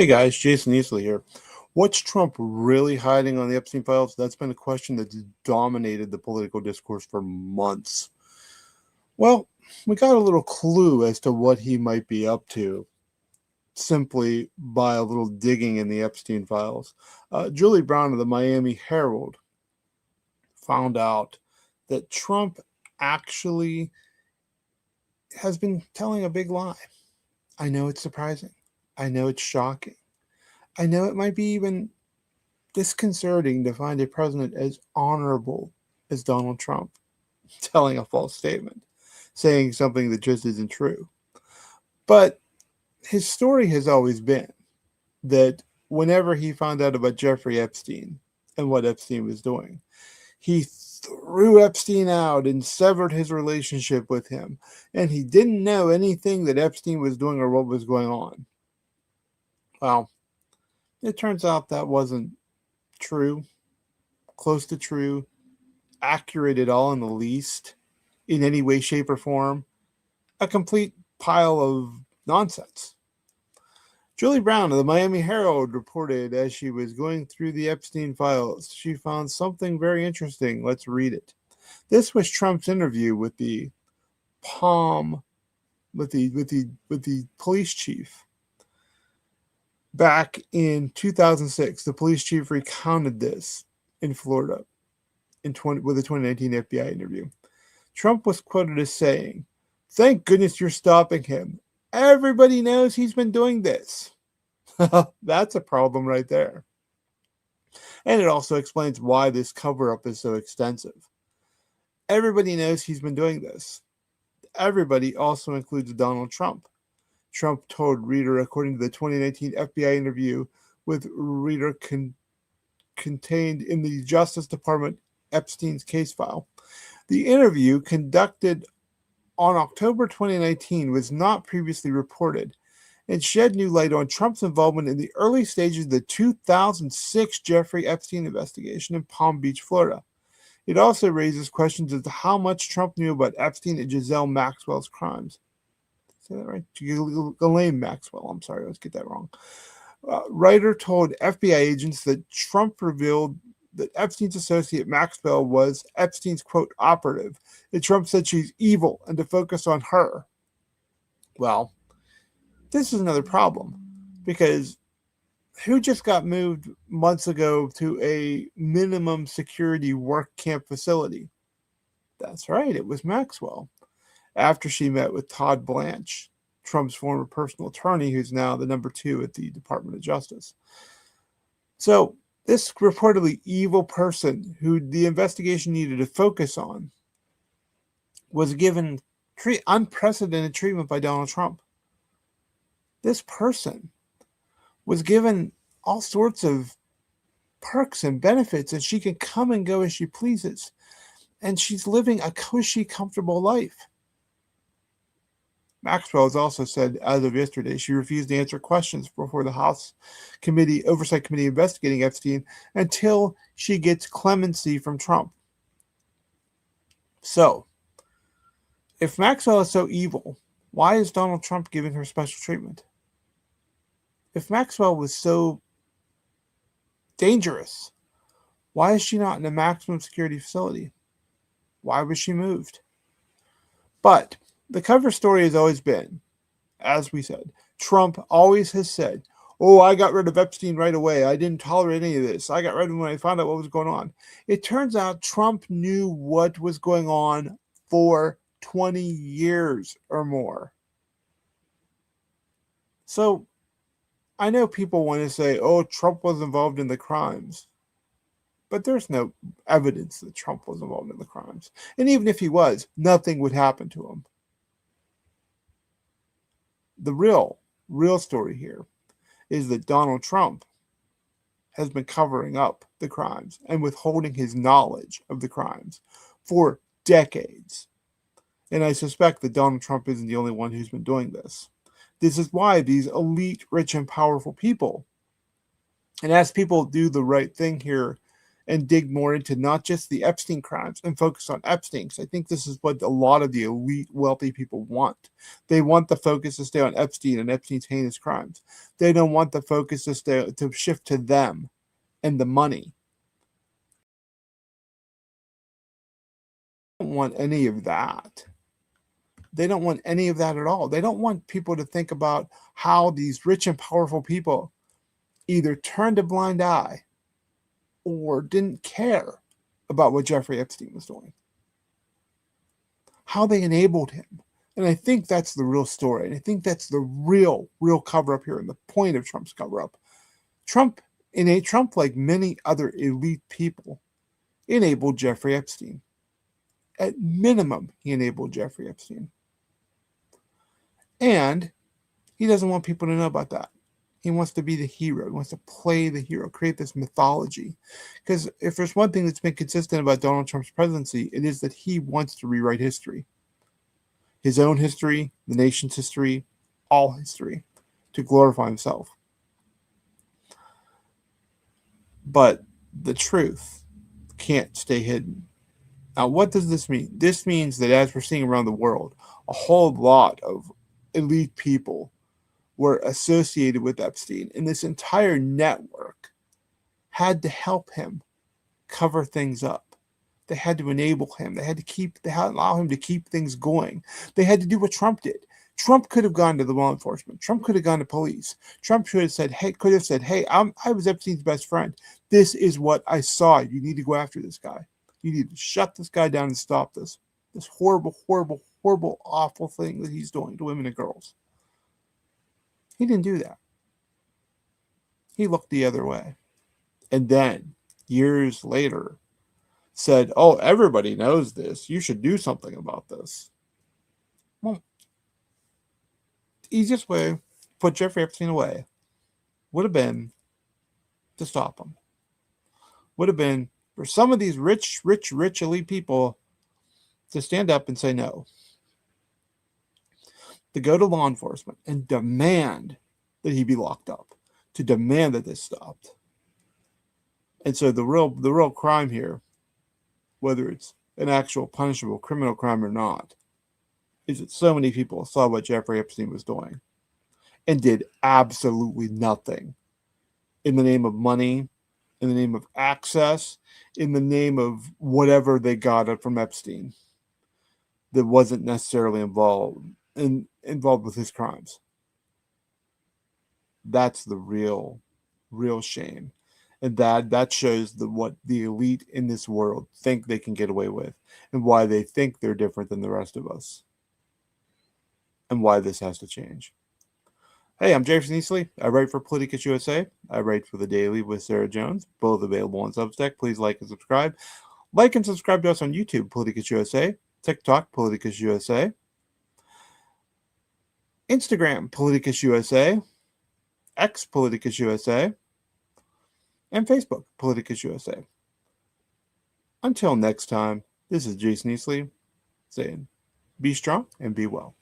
Hey guys, Jason Easley here. What's Trump really hiding on the Epstein files? That's been a question that's dominated the political discourse for months. Well, we got a little clue as to what he might be up to simply by a little digging in the Epstein files. Julie Brown of the Miami Herald found out that Trump actually has been telling a big lie. I know it's surprising. I know it's shocking. I know it might be even disconcerting to find a president as honorable as Donald Trump telling a false statement, saying something that just isn't true. But his story has always been that whenever he found out about Jeffrey Epstein and what Epstein was doing, he threw Epstein out and severed his relationship with him. And he didn't know anything that Epstein was doing or what was going on. Well, it turns out that wasn't true, close to true, accurate at all in the least, in any way, shape, or form. A complete pile of nonsense. Julie Brown of the Miami Herald reported as she was going through the Epstein files, she found something very interesting. Let's read it. This was Trump's interview with the Palm, with the police chief. Back in 2006, the police chief recounted this in Florida with a 2019 FBI interview. Trump was quoted as saying, "Thank goodness you're stopping him. Everybody knows he's been doing this." That's a problem right there. And it also explains why this cover up is so extensive. Everybody knows he's been doing this. Everybody also includes Donald Trump. Trump told Reader, according to the 2019 FBI interview with Reader contained in the Justice Department Epstein's case file. The interview, conducted on October 2019, was not previously reported and shed new light on Trump's involvement in the early stages of the 2006 Jeffrey Epstein investigation in Palm Beach, Florida. It also raises questions as to how much Trump knew about Epstein and Giselle Maxwell's crimes. Say that right? Ghislaine Maxwell. I'm sorry, let's get that wrong. Writer told FBI agents that Trump revealed that Epstein's associate Maxwell was Epstein's, quote, operative. And Trump said she's evil and to focus on her. Well, this is another problem because who just got moved months ago to a minimum security work camp facility? That's right, it was Maxwell. After she met with Todd Blanche, Trump's former personal attorney, who's now the number 2 at the Department of Justice. So this reportedly evil person who the investigation needed to focus on was given unprecedented treatment by Donald Trump. This person was given all sorts of perks and benefits, and she can come and go as she pleases. And she's living a cushy, comfortable life. Maxwell has also said, as of yesterday, she refused to answer questions before the House Oversight Committee investigating Epstein until she gets clemency from Trump. So, if Maxwell is so evil, why is Donald Trump giving her special treatment? If Maxwell was so dangerous, why is she not in a maximum security facility? Why was she moved? But the cover story has always been, as we said, Trump always has said, "Oh, I got rid of Epstein right away. I didn't tolerate any of this. I got rid of him when I found out what was going on." It turns out Trump knew what was going on for 20 years or more. So I know people want to say, "Oh, Trump was involved in the crimes." But there's no evidence that Trump was involved in the crimes. And even if he was, nothing would happen to him. The real story here is that Donald Trump has been covering up the crimes and withholding his knowledge of the crimes for decades. And I suspect that Donald Trump isn't the only one who's been doing this. This is why these elite, rich, and powerful people, and as people do the right thing here and dig more into not just the Epstein crimes and focus on Epstein, because I think this is what a lot of the elite wealthy people want. They want the focus to stay on Epstein and Epstein's heinous crimes. They don't want the focus to shift to them and the money. They don't want any of that. They don't want any of that at all. They don't want people to think about how these rich and powerful people either turned a blind eye or didn't care about what Jeffrey Epstein was doing. How they enabled him. And I think that's the real story. And I think that's the real cover-up here and the point of Trump's cover-up. Trump, like many other elite people, enabled Jeffrey Epstein. At minimum, he enabled Jeffrey Epstein. And he doesn't want people to know about that. He wants to be the hero. He wants to play the hero, create this mythology. Because if there's one thing that's been consistent about Donald Trump's presidency, it is that he wants to rewrite history. His own history, the nation's history, all history, to glorify himself. But the truth can't stay hidden. Now, what does this mean? This means that as we're seeing around the world, a whole lot of elite people were associated with Epstein, and this entire network had to help him cover things up. They had to enable him. They had to allow him to keep things going. They had to do what Trump did. Trump could have gone to the law enforcement. Trump could have gone to police. Trump could have said, "Hey, I was Epstein's best friend. This is what I saw. You need to go after this guy. You need to shut this guy down and stop this horrible, horrible, horrible, awful thing that he's doing to women and girls." He didn't do that. He looked the other way. And then, years later, said, "Oh, everybody knows this. You should do something about this." Well, the easiest way to put Jeffrey Epstein away would have been to stop him. Would have been for some of these rich elite people to stand up and say no. To go to law enforcement and demand that he be locked up. To demand that this stopped. And so the real crime here, whether it's an actual punishable criminal crime or not, is that so many people saw what Jeffrey Epstein was doing and did absolutely nothing in the name of money, in the name of access, in the name of whatever they got from Epstein that wasn't necessarily involved with his crimes. That's the real shame. And that shows what the elite in this world think they can get away with and why they think they're different than the rest of us and why this has to change. Hey, I'm Jason Easley. I write for Politicus USA. I write for The Daily with Sarah Jones, both available on Substack. Please like and subscribe. Like and subscribe to us on YouTube, Politicus USA, TikTok, Politicus USA, Instagram, Politicus USA, X, Politicus USA, and Facebook, Politicus USA. Until next time, this is Jason Easley saying, be strong and be well.